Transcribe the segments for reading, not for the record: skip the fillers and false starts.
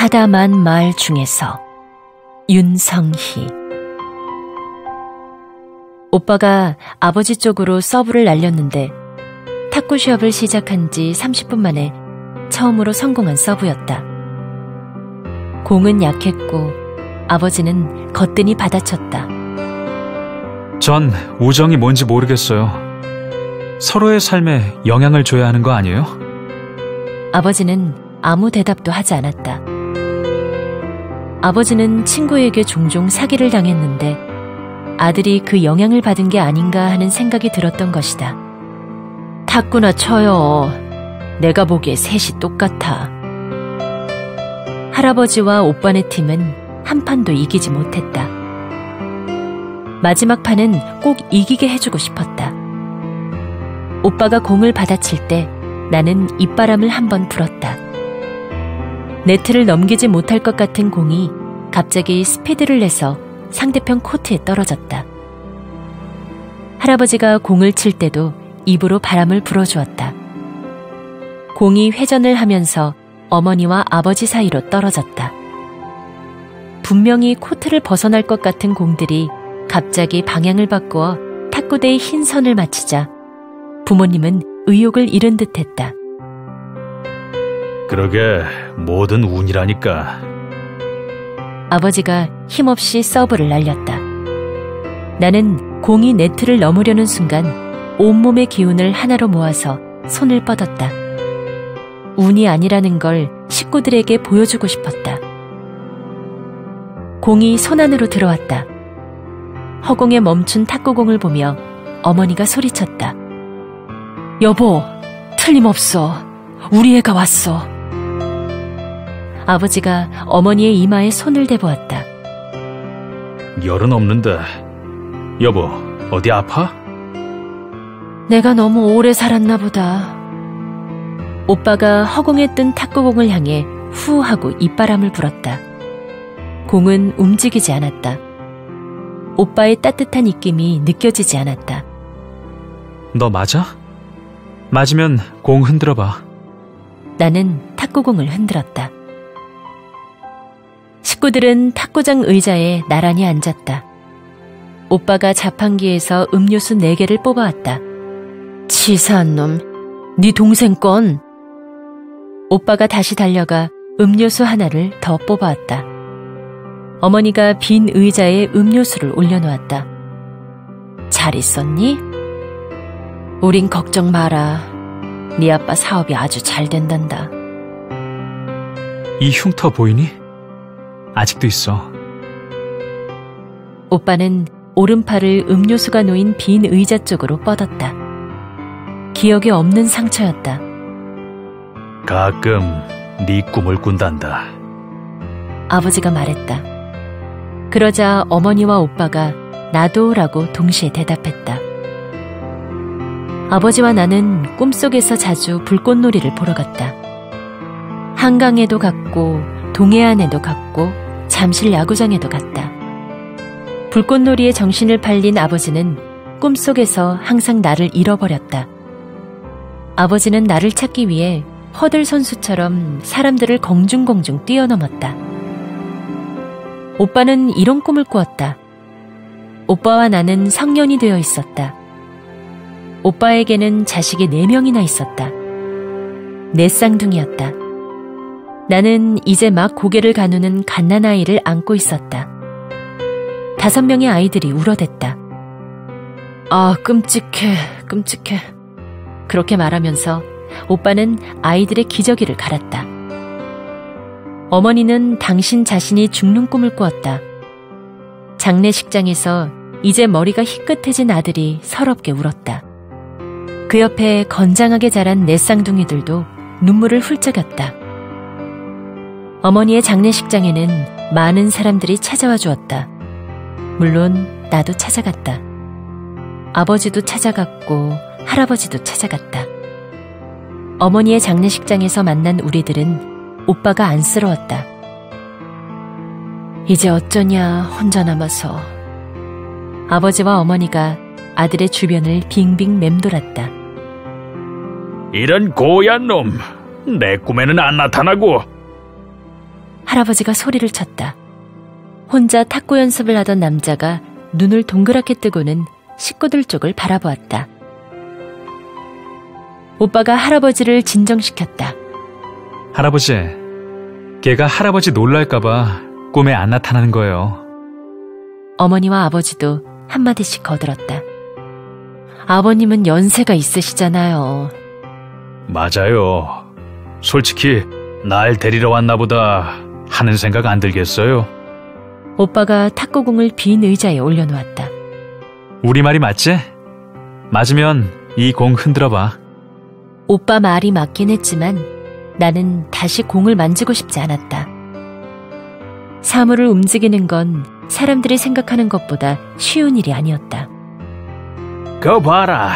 하다만 말 중에서 윤성희. 오빠가 아버지 쪽으로 서브를 날렸는데 탁구 시합을 시작한 지 30분 만에 처음으로 성공한 서브였다. 공은 약했고 아버지는 거뜬히 받아쳤다. 전 우정이 뭔지 모르겠어요. 서로의 삶에 영향을 줘야 하는 거 아니에요? 아버지는 아무 대답도 하지 않았다. 아버지는 친구에게 종종 사기를 당했는데 아들이 그 영향을 받은 게 아닌가 하는 생각이 들었던 것이다. 탁구나 쳐요. 내가 보기에 셋이 똑같아. 할아버지와 오빠네 팀은 한 판도 이기지 못했다. 마지막 판은 꼭 이기게 해주고 싶었다. 오빠가 공을 받아칠 때 나는 입바람을 한번 불었다. 네트를 넘기지 못할 것 같은 공이 갑자기 스피드를 내서 상대편 코트에 떨어졌다. 할아버지가 공을 칠 때도 입으로 바람을 불어주었다. 공이 회전을 하면서 어머니와 아버지 사이로 떨어졌다. 분명히 코트를 벗어날 것 같은 공들이 갑자기 방향을 바꾸어 탁구대의 흰 선을 맞히자 부모님은 의욕을 잃은 듯했다. 그러게 뭐든 운이라니까. 아버지가 힘없이 서브를 날렸다. 나는 공이 네트를 넘으려는 순간 온몸의 기운을 하나로 모아서 손을 뻗었다. 운이 아니라는 걸 식구들에게 보여주고 싶었다. 공이 손 안으로 들어왔다. 허공에 멈춘 탁구공을 보며 어머니가 소리쳤다. 여보, 틀림없어. 우리 애가 왔어. 아버지가 어머니의 이마에 손을 대보았다. 열은 없는데. 여보, 어디 아파? 내가 너무 오래 살았나 보다. 오빠가 허공에 뜬 탁구공을 향해 후 하고 입바람을 불었다. 공은 움직이지 않았다. 오빠의 따뜻한 입김이 느껴지지 않았다. 너 맞아? 맞으면 공 흔들어봐. 나는 탁구공을 흔들었다. 식구들은 탁구장 의자에 나란히 앉았다. 오빠가 자판기에서 음료수 4개를 뽑아왔다. 치사한 놈, 네 동생 건. 오빠가 다시 달려가 음료수 하나를 더 뽑아왔다. 어머니가 빈 의자에 음료수를 올려놓았다. 잘 있었니? 우린 걱정 마라. 네 아빠 사업이 아주 잘 된단다. 이 흉터 보이니? 아직도 있어. 오빠는 오른팔을 음료수가 놓인 빈 의자 쪽으로 뻗었다. 기억에 없는 상처였다. 가끔 네 꿈을 꾼단다. 아버지가 말했다. 그러자 어머니와 오빠가 나도라고 동시에 대답했다. 아버지와 나는 꿈속에서 자주 불꽃놀이를 보러 갔다. 한강에도 갔고 동해안에도 갔고 잠실 야구장에도 갔다. 불꽃놀이에 정신을 팔린 아버지는 꿈속에서 항상 나를 잃어버렸다. 아버지는 나를 찾기 위해 허들 선수처럼 사람들을 공중공중 뛰어넘었다. 오빠는 이런 꿈을 꾸었다. 오빠와 나는 성년이 되어 있었다. 오빠에게는 자식이 4명이나 있었다. 4쌍둥이였다. 나는 이제 막 고개를 가누는 갓난아이를 안고 있었다. 5명의 아이들이 울어댔다. 아, 끔찍해, 끔찍해. 그렇게 말하면서 오빠는 아이들의 기저귀를 갈았다. 어머니는 당신 자신이 죽는 꿈을 꾸었다. 장례식장에서 이제 머리가 희끗해진 아들이 서럽게 울었다. 그 옆에 건장하게 자란 4쌍둥이들도 눈물을 훌쩍였다. 어머니의 장례식장에는 많은 사람들이 찾아와 주었다. 물론 나도 찾아갔다. 아버지도 찾아갔고 할아버지도 찾아갔다. 어머니의 장례식장에서 만난 우리들은 오빠가 안쓰러웠다. 이제 어쩌냐 혼자 남아서. 아버지와 어머니가 아들의 주변을 빙빙 맴돌았다. 이런 고얀 놈, 내 꿈에는 안 나타나고. 할아버지가 소리를 쳤다. 혼자 탁구 연습을 하던 남자가 눈을 동그랗게 뜨고는 식구들 쪽을 바라보았다. 오빠가 할아버지를 진정시켰다. 할아버지, 걔가 할아버지 놀랄까봐 꿈에 안 나타나는 거예요. 어머니와 아버지도 한마디씩 거들었다. 아버님은 연세가 있으시잖아요. 맞아요. 솔직히 날 데리러 왔나 보다 하는 생각 안 들겠어요? 오빠가 탁구공을 빈 의자에 올려놓았다. 우리 말이 맞지? 맞으면 이 공 흔들어봐. 오빠 말이 맞긴 했지만 나는 다시 공을 만지고 싶지 않았다. 사물을 움직이는 건 사람들이 생각하는 것보다 쉬운 일이 아니었다. 거 봐라.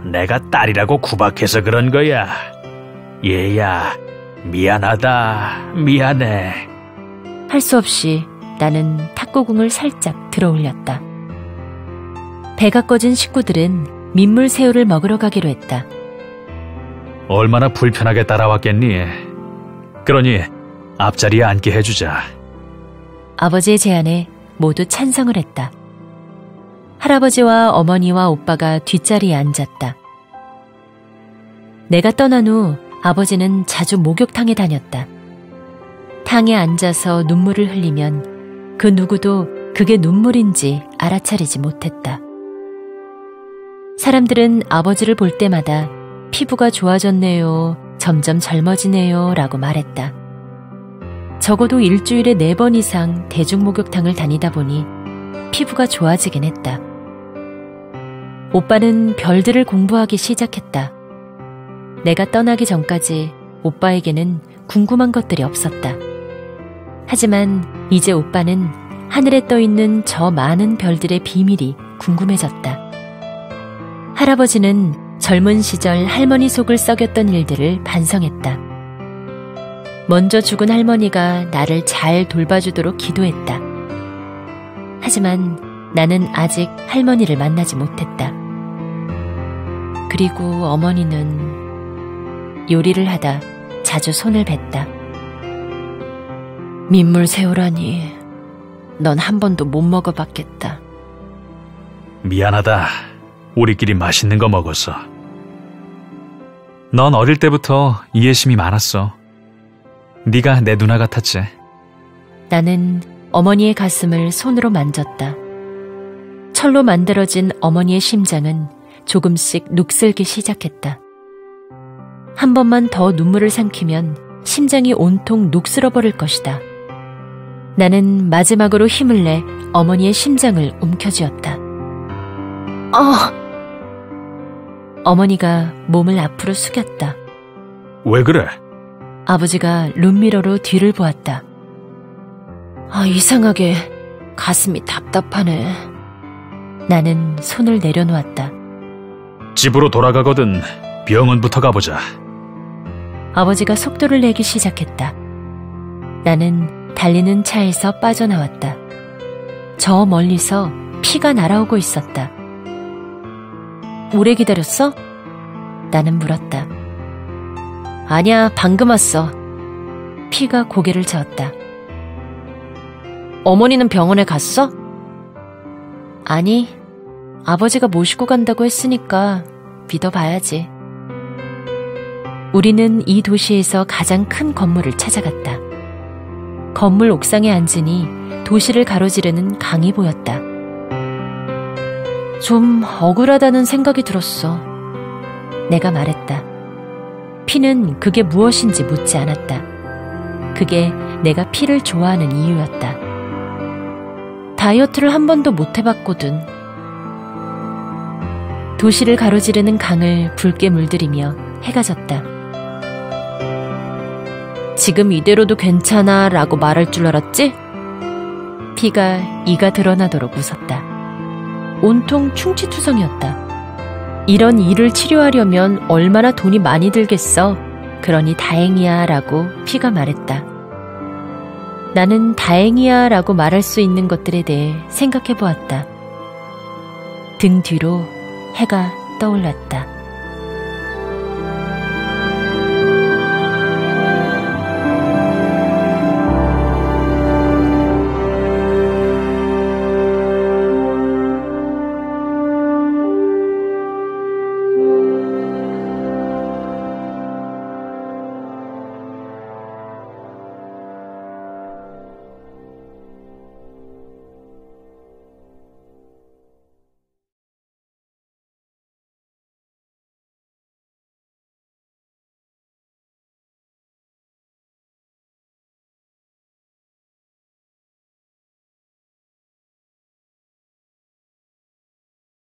내가 딸이라고 구박해서 그런 거야. 얘야, 미안하다. 미안해. 할 수 없이 나는 탁구공을 살짝 들어 올렸다. 배가 꺼진 식구들은 민물새우를 먹으러 가기로 했다. 얼마나 불편하게 따라왔겠니? 그러니 앞자리에 앉게 해주자. 아버지의 제안에 모두 찬성을 했다. 할아버지와 어머니와 오빠가 뒷자리에 앉았다. 내가 떠난 후 아버지는 자주 목욕탕에 다녔다. 탕에 앉아서 눈물을 흘리면 그 누구도 그게 눈물인지 알아차리지 못했다. 사람들은 아버지를 볼 때마다 피부가 좋아졌네요, 점점 젊어지네요 라고 말했다. 적어도 일주일에 4번 이상 대중목욕탕을 다니다 보니 피부가 좋아지긴 했다. 오빠는 별들을 공부하기 시작했다. 내가 떠나기 전까지 오빠에게는 궁금한 것들이 없었다. 하지만 이제 오빠는 하늘에 떠있는 저 많은 별들의 비밀이 궁금해졌다. 할아버지는 젊은 시절 할머니 속을 썩였던 일들을 반성했다. 먼저 죽은 할머니가 나를 잘 돌봐주도록 기도했다. 하지만 나는 아직 할머니를 만나지 못했다. 그리고 어머니는 요리를 하다 자주 손을 댔다. 민물새우라니, 넌 한 번도 못 먹어봤겠다. 미안하다. 우리끼리 맛있는 거 먹었어. 넌 어릴 때부터 이해심이 많았어. 네가 내 누나 같았지. 나는 어머니의 가슴을 손으로 만졌다. 철로 만들어진 어머니의 심장은 조금씩 녹슬기 시작했다. 한 번만 더 눈물을 삼키면 심장이 온통 녹슬어버릴 것이다. 나는 마지막으로 힘을 내 어머니의 심장을 움켜쥐었다. 어머니가 몸을 앞으로 숙였다. 왜 그래? 아버지가 룸미러로 뒤를 보았다. 이상하게 가슴이 답답하네. 나는 손을 내려놓았다. 집으로 돌아가거든 병원부터 가보자. 아버지가 속도를 내기 시작했다. 나는 달리는 차에서 빠져나왔다. 저 멀리서 피가 날아오고 있었다. 오래 기다렸어? 나는 물었다. 아니야, 방금 왔어. 피가 고개를 저었다. 어머니는 병원에 갔어? 아니, 아버지가 모시고 간다고 했으니까 믿어봐야지. 우리는 이 도시에서 가장 큰 건물을 찾아갔다. 건물 옥상에 앉으니 도시를 가로지르는 강이 보였다. 좀 억울하다는 생각이 들었어. 내가 말했다. 피는 그게 무엇인지 묻지 않았다. 그게 내가 피를 좋아하는 이유였다. 다이어트를 한 번도 못 해봤거든. 도시를 가로지르는 강을 붉게 물들이며 해가 졌다. 지금 이대로도 괜찮아 라고 말할 줄 알았지? 피가 이가 드러나도록 웃었다. 온통 충치투성이었다. 이런 이를 치료하려면 얼마나 돈이 많이 들겠어. 그러니 다행이야 라고 피가 말했다. 나는 다행이야 라고 말할 수 있는 것들에 대해 생각해 보았다. 등 뒤로 해가 떠올랐다.